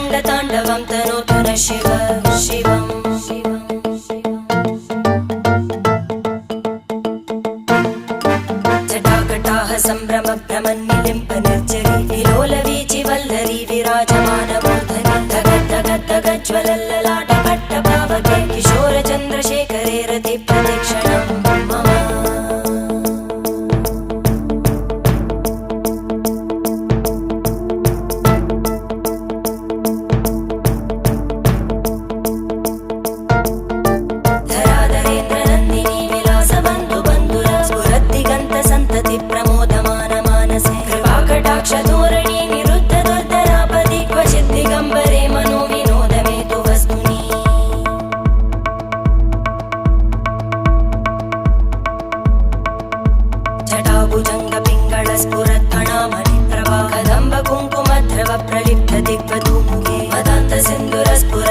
रङ्गताण्डवं तनोतु न शिव शिवम् जटाकटाः सम्भ्रमभ्रमन्निलिम्प निर्जरी विलोलवीचि वल्लरी विराजमानमूर्धनि धगज्ज्वलल्ललाटपट्टपावके किशोरचन्द्रशेखरे रतिप्रतिक्षणं मम धराधरेन्द्रनन्दिनी विलासबन्धुबन्धुर स्फुरद्दिगन्तसन्तति प्रमोदमान मानसे कृपाकटाक्षधोरणी निरुद्ध दुर्धरापदि क्वचित् दिगम्बरे मनो विनोदमेतु वस्तुनि जटाभुजङ्गपिङ्गळस्फुरत्फणामणिप्रभा कदम्ब कुङ्कुमद्रव प्रलिप्त दिग्वधूमुखे मदान्तसिन्धुरस्फुर